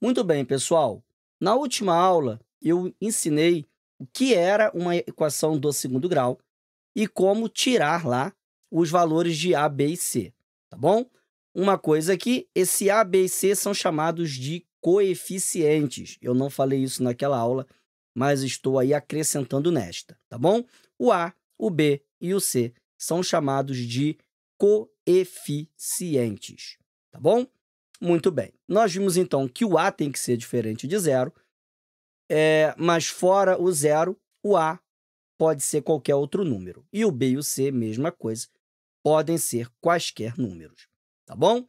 Muito bem, pessoal. Na última aula, eu ensinei o que era uma equação do segundo grau e como tirar lá os valores de A, B e C, tá bom? Uma coisa aqui, esse A, B e C são chamados de coeficientes. Eu não falei isso naquela aula, mas estou aí acrescentando nesta, tá bom? O A, o B e o C são chamados de coeficientes, tá bom? Muito bem. Nós vimos, então, que o A tem que ser diferente de zero, mas fora o zero, o A pode ser qualquer outro número. E o B e o C, mesma coisa, podem ser quaisquer números, tá bom?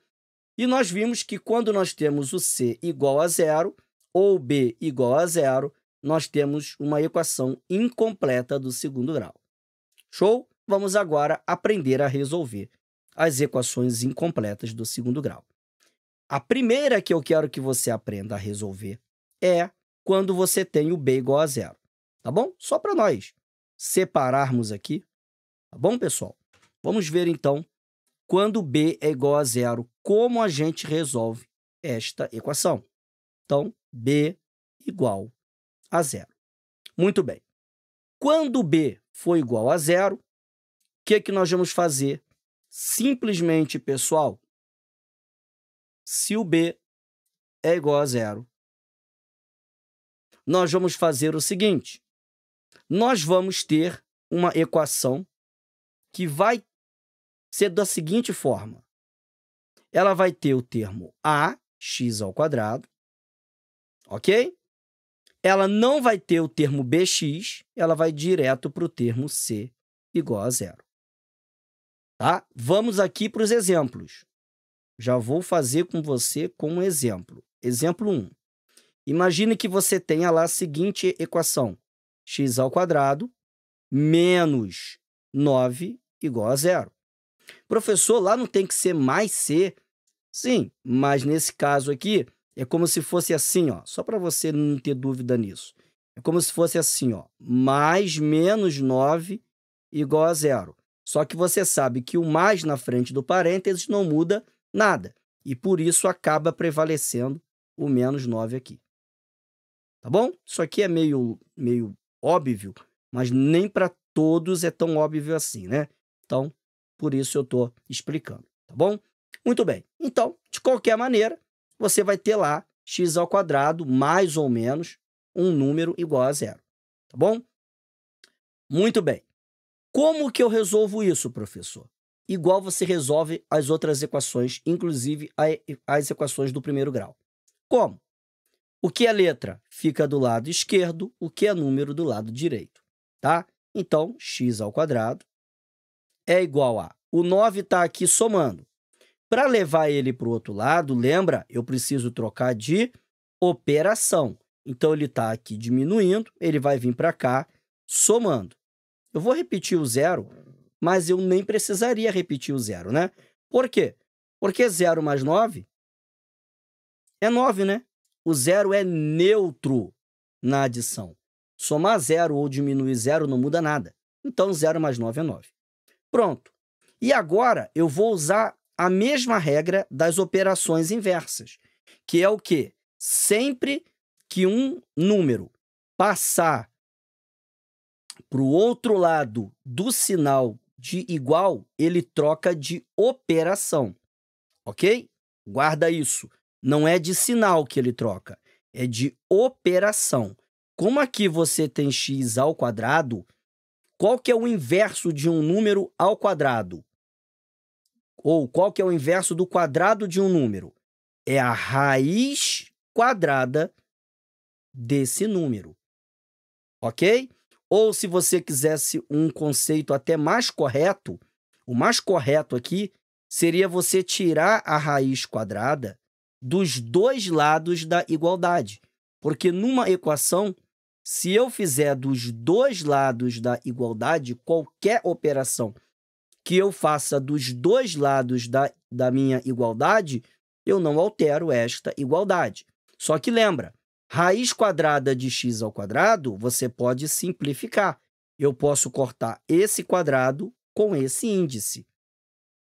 E nós vimos que quando nós temos o C igual a zero ou B igual a zero, nós temos uma equação incompleta do segundo grau. Show? Vamos agora aprender a resolver as equações incompletas do segundo grau. A primeira que eu quero que você aprenda a resolver é quando você tem o B igual a zero, tá bom? Só para nós separarmos aqui, tá bom, pessoal? Vamos ver, então, quando B é igual a zero, como a gente resolve esta equação. Então, B igual a zero. Muito bem. Quando B for igual a zero, o que nós vamos fazer? Simplesmente, pessoal, se o B é igual a zero, nós vamos fazer o seguinte. Nós vamos ter uma equação que vai ser da seguinte forma. Ela vai ter o termo ax², ok? Ela não vai ter o termo bx, ela vai direto para o termo c igual a zero. Tá? Vamos aqui para os exemplos. Já vou fazer com você com um exemplo. Exemplo 1. Imagine que você tenha lá a seguinte equação. x² menos 9 igual a zero. Professor, lá não tem que ser mais c? Sim, mas nesse caso aqui, é como se fosse assim, ó, só para você não ter dúvida nisso. É como se fosse assim, ó, mais menos 9 igual a zero. Só que você sabe que o mais na frente do parênteses não muda nada. E por isso acaba prevalecendo o menos 9 aqui. Tá bom? Isso aqui é meio óbvio, mas nem para todos é tão óbvio assim, né? Então, por isso eu estou explicando, tá bom? Muito bem. Então, de qualquer maneira, você vai ter lá x² mais ou menos um número igual a zero, tá bom? Muito bem. Como que eu resolvo isso, professor? Igual você resolve as outras equações, inclusive as equações do primeiro grau. Como? O que é letra fica do lado esquerdo, o que é número do lado direito, tá? Então, x² é igual a... O 9 está aqui somando. Para levar ele para o outro lado, lembra? Eu preciso trocar de operação. Então, ele está aqui diminuindo, ele vai vir para cá somando. Eu vou repetir o zero, mas eu nem precisaria repetir o zero, né? Por quê? Porque 0 mais 9 é 9, né? O zero é neutro na adição. Somar zero ou diminuir zero não muda nada. Então, 0 mais 9 é 9. Pronto. E agora, eu vou usar a mesma regra das operações inversas, que é o quê? Sempre que um número passar para o outro lado do sinal de igual, ele troca de operação, ok? Guarda isso. Não é de sinal que ele troca, é de operação. Como aqui você tem x², qual que é o inverso de um número ao quadrado? Ou qual que é o inverso do quadrado de um número? É a raiz quadrada desse número, ok? Ou se você quisesse um conceito até mais correto, o mais correto aqui seria você tirar a raiz quadrada dos dois lados da igualdade. Porque numa equação, se eu fizer dos dois lados da igualdade, qualquer operação que eu faça dos dois lados da minha igualdade, eu não altero esta igualdade. Só que lembra, raiz quadrada de x², você pode simplificar. Eu posso cortar esse quadrado com esse índice,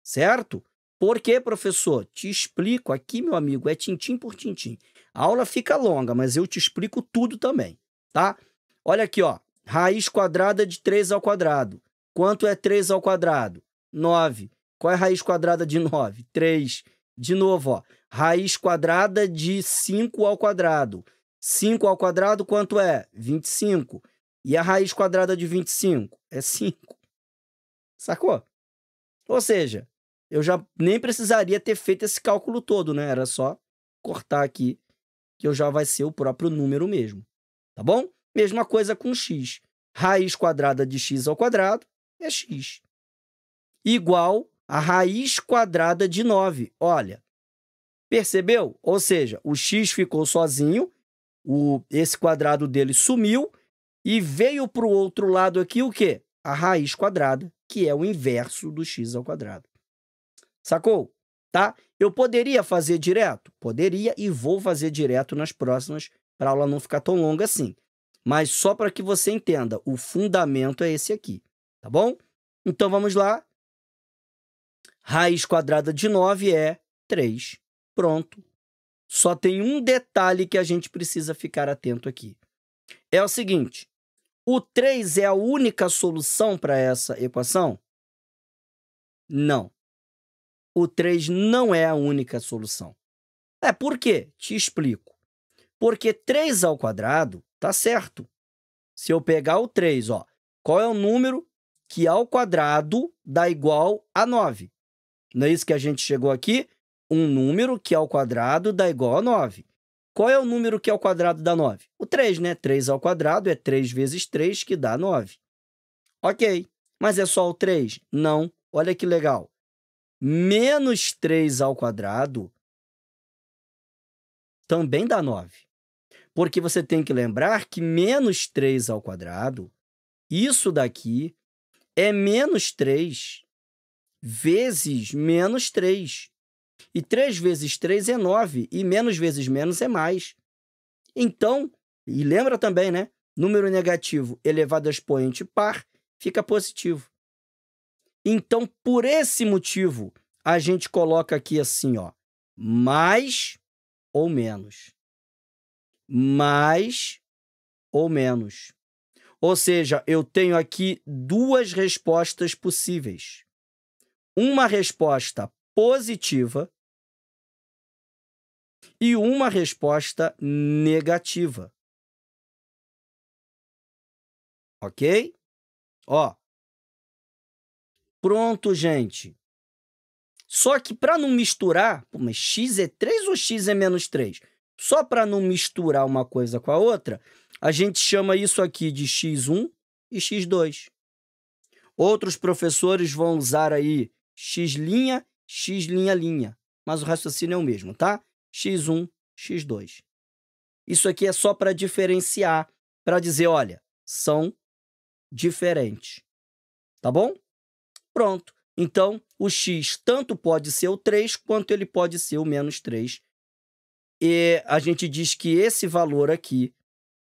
certo? Por quê, professor? Te explico aqui, meu amigo, é tintim por tintim. A aula fica longa, mas eu te explico tudo também, tá? Olha aqui, ó. Raiz quadrada de 3 ao quadrado. Quanto é 3 ao quadrado? 9. Qual é a raiz quadrada de 9? 3. De novo, ó. Raiz quadrada de 5 ao quadrado. 5 ao quadrado, quanto é? 25. E a raiz quadrada de 25? É 5. Sacou? Ou seja, eu já nem precisaria ter feito esse cálculo todo, né? Era só cortar aqui, que já vai ser o próprio número mesmo. Tá bom? Mesma coisa com x. Raiz quadrada de x ao quadrado é x. Igual a raiz quadrada de 9. Olha, percebeu? Ou seja, o x ficou sozinho, esse quadrado dele sumiu e veio para o outro lado aqui o quê? A raiz quadrada, que é o inverso do x ao quadrado. Sacou? Tá? Eu poderia fazer direto? Poderia e vou fazer direto nas próximas, para a aula não ficar tão longa assim. Mas só para que você entenda, o fundamento é esse aqui, tá bom? Então, vamos lá. Raiz quadrada de 9 é 3. Pronto. Só tem um detalhe que a gente precisa ficar atento aqui. É o seguinte, o 3 é a única solução para essa equação? Não. O 3 não é a única solução. Por quê? Te explico. Porque 3 ao quadrado tá certo. Se eu pegar o 3, ó, qual é o número que ao quadrado dá igual a 9? Não é isso que a gente chegou aqui? Um número que ao quadrado dá igual a 9. Qual é o número que ao quadrado dá 9? O 3, né? 3 ao quadrado é 3 vezes 3, que dá 9. Ok. Mas é só o 3? Não. Olha que legal. Menos 3 ao quadrado também dá 9. Porque você tem que lembrar que menos 3 ao quadrado, isso daqui é menos 3 vezes menos 3. E 3 vezes 3 é 9, e menos vezes menos é mais. Então, e lembra também, né? Número negativo elevado a expoente par fica positivo. Então, por esse motivo, a gente coloca aqui assim, ó, mais ou menos. Mais ou menos. Ou seja, eu tenho aqui duas respostas possíveis. Uma resposta positiva e uma resposta negativa. Ok? Ó. Pronto, gente. Só que para não misturar, mas x é 3 ou x é menos 3? Só para não misturar uma coisa com a outra, a gente chama isso aqui de x1 e x2. Outros professores vão usar aí x', x'', mas o raciocínio é o mesmo, tá? x1, x2. Isso aqui é só para diferenciar, para dizer, olha, são diferentes. Tá bom? Pronto. Então, o x tanto pode ser o 3, quanto ele pode ser o menos 3. E a gente diz que esse valor aqui,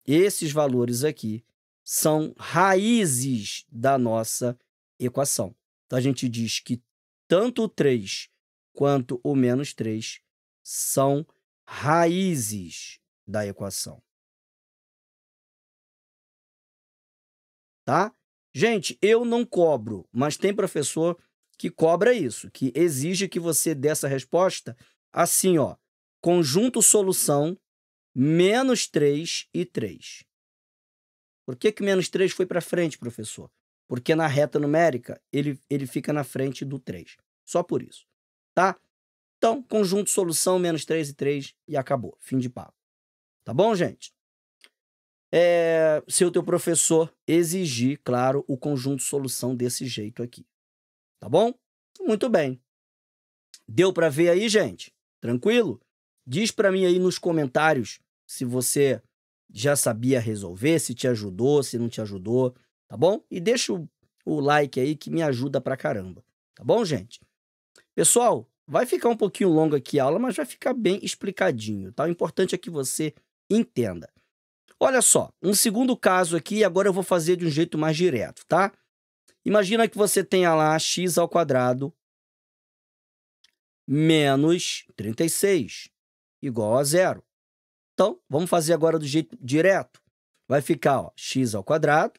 esses valores aqui, são raízes da nossa equação. Então, a gente diz que tanto o 3 quanto o menos 3 são raízes da equação. Tá? Gente, eu não cobro, mas tem professor que cobra isso, que exige que você dê essa resposta assim, ó, conjunto solução menos 3 e 3. Por que menos 3 foi para frente, professor? Porque na reta numérica ele fica na frente do 3. Só por isso, tá? Então, conjunto solução menos 3 e 3 e acabou. Fim de papo. Tá bom, gente? Se o teu professor exigir, claro, o conjunto solução desse jeito aqui. Tá bom? Muito bem. Deu para ver aí, gente? Tranquilo? Diz para mim aí nos comentários se você já sabia resolver, se te ajudou, se não te ajudou, tá bom? E deixa o like aí que me ajuda pra caramba. Tá bom, gente? Pessoal, vai ficar um pouquinho longa aqui a aula, mas vai ficar bem explicadinho, tá? O importante é que você entenda. Olha só, um segundo caso aqui, agora eu vou fazer de um jeito mais direto, tá? Imagina que você tenha lá x ao quadrado menos 36 igual a 0. Então, vamos fazer agora do jeito direto. Vai ficar, ó, x ao quadrado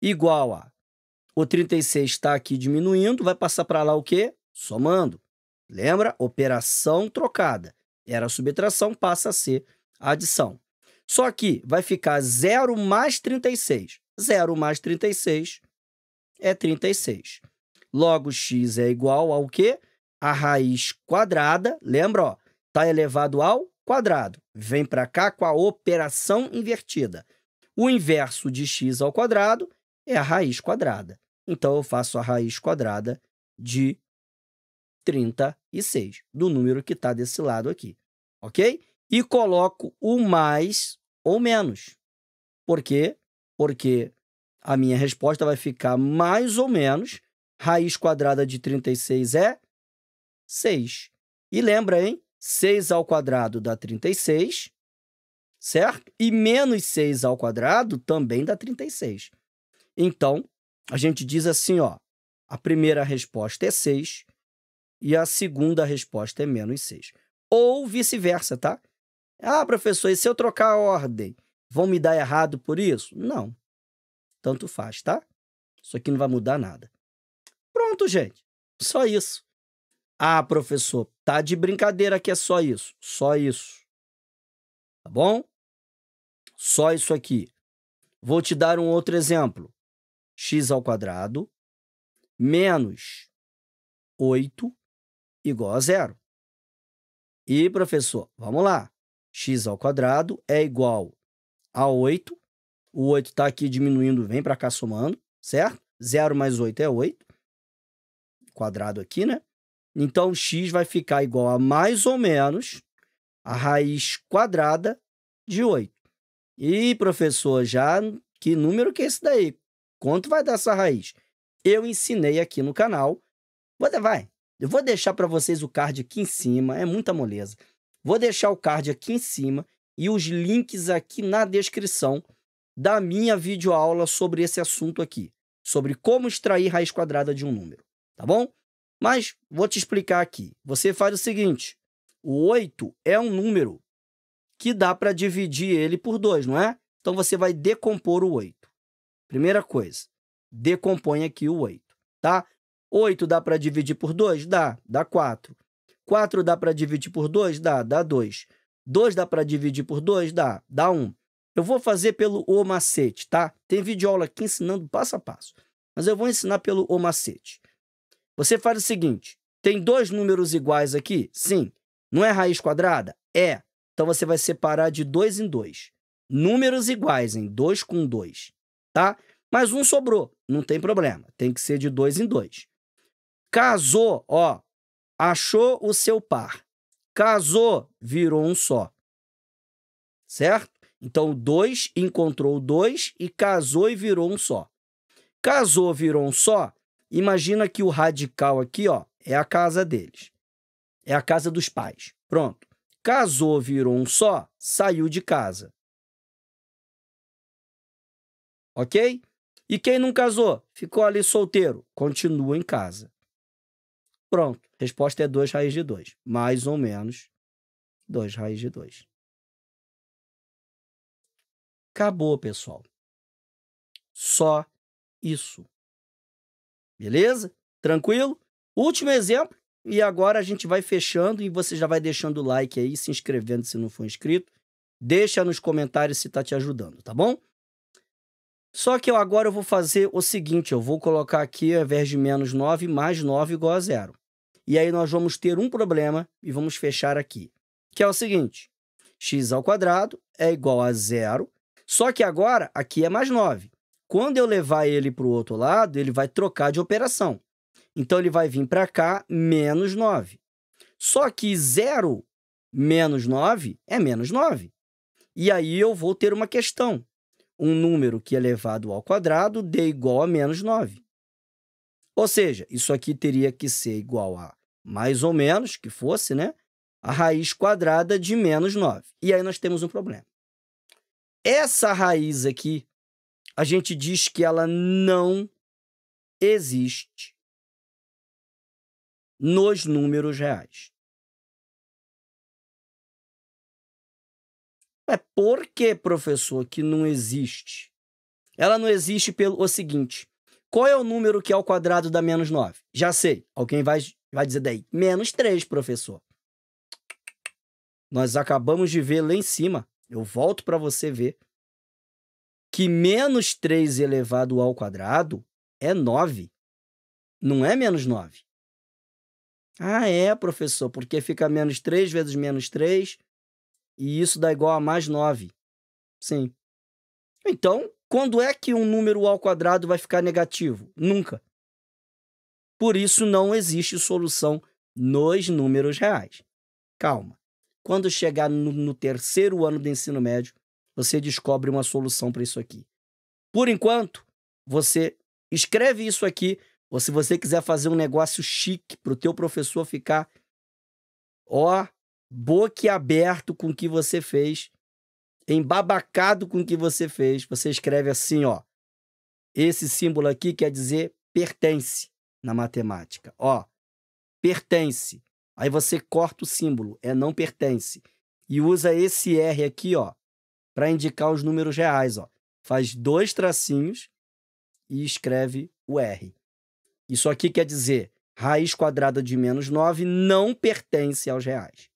igual a... O 36 está aqui diminuindo, vai passar para lá o quê? Somando. Lembra? Operação trocada. Era a subtração, passa a ser a adição. Só que vai ficar 0 mais 36. 0 mais 36 é 36. Logo, x é igual ao quê? A raiz quadrada, lembra, ó, está elevado ao quadrado. Vem para cá com a operação invertida. O inverso de x ao quadrado é a raiz quadrada. Então, eu faço a raiz quadrada de 36, do número que está desse lado aqui, ok? E coloco o mais ou menos. Por quê? Porque a minha resposta vai ficar mais ou menos, raiz quadrada de 36 é 6. E lembra, hein? 6 ao quadrado dá 36, certo? E menos 6 ao quadrado também dá 36. Então, a gente diz assim, ó, a primeira resposta é 6 e a segunda resposta é menos 6. Ou vice-versa, tá? Ah, professor, e se eu trocar a ordem, vão me dar errado por isso? Não. Tanto faz, tá? Isso aqui não vai mudar nada. Pronto, gente. Só isso. Ah, professor, tá de brincadeira que é só isso. Só isso. Tá bom? Só isso aqui. Vou te dar um outro exemplo. X ao quadrado menos 8 igual a 0. E, professor, vamos lá. X ao quadrado é igual a 8. O 8 está aqui diminuindo, vem para cá somando, certo? 0 mais 8 é 8. Quadrado aqui, né? Então, x vai ficar igual a mais ou menos a raiz quadrada de 8. E, professor, já que número que é esse daí? Quanto vai dar essa raiz? Eu ensinei aqui no canal. Eu vou deixar para vocês o card aqui em cima, é muita moleza. Vou deixar o card aqui em cima e os links aqui na descrição da minha videoaula sobre esse assunto aqui, sobre como extrair raiz quadrada de um número, tá bom? Mas vou te explicar aqui. Você faz o seguinte, o 8 é um número que dá para dividir ele por 2, não é? Então, você vai decompor o 8. Primeira coisa, decompõe aqui o 8, tá? 8 dá para dividir por 2? Dá 4. 4 dá para dividir por 2? Dá 2. 2 dá para dividir por 2? Dá 1. Eu vou fazer pelo o macete, tá? Tem videoaula aqui ensinando passo a passo, mas eu vou ensinar pelo o macete. Você faz o seguinte, tem dois números iguais aqui? Sim. Não é raiz quadrada? É. Então, você vai separar de 2 em 2. Números iguais, em 2 com 2, tá? Mas um sobrou, não tem problema. Tem que ser de 2 em 2. Casou, ó, achou o seu par. Casou, virou um só. Certo? Então, 2 encontrou 2 e casou e virou um só. Casou, virou um só. Imagina que o radical aqui, ó, é a casa deles. É a casa dos pais. Pronto. Casou, virou um só, saiu de casa. Ok? E quem não casou? Ficou ali solteiro. Continua em casa. Pronto. Resposta é 2 raiz de 2. Mais ou menos 2 raiz de 2. Acabou, pessoal. Só isso. Beleza? Tranquilo? Último exemplo. E agora a gente vai fechando e você já vai deixando o like aí, se inscrevendo se não for inscrito. Deixa nos comentários se está te ajudando, tá bom? Só que agora eu vou fazer o seguinte, eu vou colocar aqui, ao invés de menos 9, mais 9 igual a 0. E aí nós vamos ter um problema e vamos fechar aqui, que é o seguinte, x ao quadrado é igual a 0, só que agora aqui é mais 9. Quando eu levar ele para o outro lado, ele vai trocar de operação. Então, ele vai vir para cá, menos 9. Só que 0 menos 9 é menos 9. E aí, eu vou ter uma questão. Um número que elevado ao quadrado dê igual a menos 9. Ou seja, isso aqui teria que ser igual a mais ou menos, que fosse, né? A raiz quadrada de menos 9. E aí, nós temos um problema. Essa raiz aqui, a gente diz que ela não existe nos números reais. É por que, professor, que não existe? Ela não existe pelo seguinte: qual é o número que é ao quadrado da menos 9? Já sei. Alguém vai dizer daí. Menos 3, professor. Nós acabamos de ver lá em cima. Eu volto para você ver que menos 3 elevado ao quadrado é 9. Não é menos 9. Ah, é, professor, porque fica menos 3 vezes menos 3 e isso dá igual a mais 9. Sim. Então, quando é que um número ao quadrado vai ficar negativo? Nunca. Por isso, não existe solução nos números reais. Calma. Quando chegar no terceiro ano do ensino médio, você descobre uma solução para isso aqui. Por enquanto, você escreve isso aqui, ou se você quiser fazer um negócio chique para o teu professor ficar, ó, boquiaberto com o que você fez, embabacado com o que você fez, você escreve assim, ó. Esse símbolo aqui quer dizer pertence na matemática. Ó, pertence. Aí você corta o símbolo, é não pertence. E usa esse R aqui, ó, para indicar os números reais, ó. Faz 2 tracinhos e escreve o R. Isso aqui quer dizer raiz quadrada de menos 9 não pertence aos reais.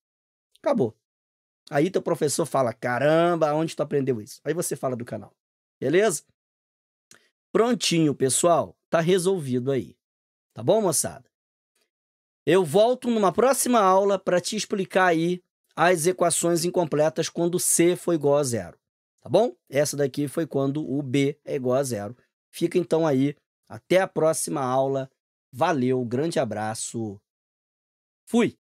Acabou. Aí teu professor fala, caramba, onde tu aprendeu isso? Aí você fala do canal. Beleza? Prontinho, pessoal. Tá resolvido aí. Tá bom, moçada? Eu volto numa próxima aula para te explicar aí as equações incompletas quando C for igual a 0. Tá bom? Essa daqui foi quando o B é igual a 0. Fica então aí. Até a próxima aula. Valeu, grande abraço. Fui!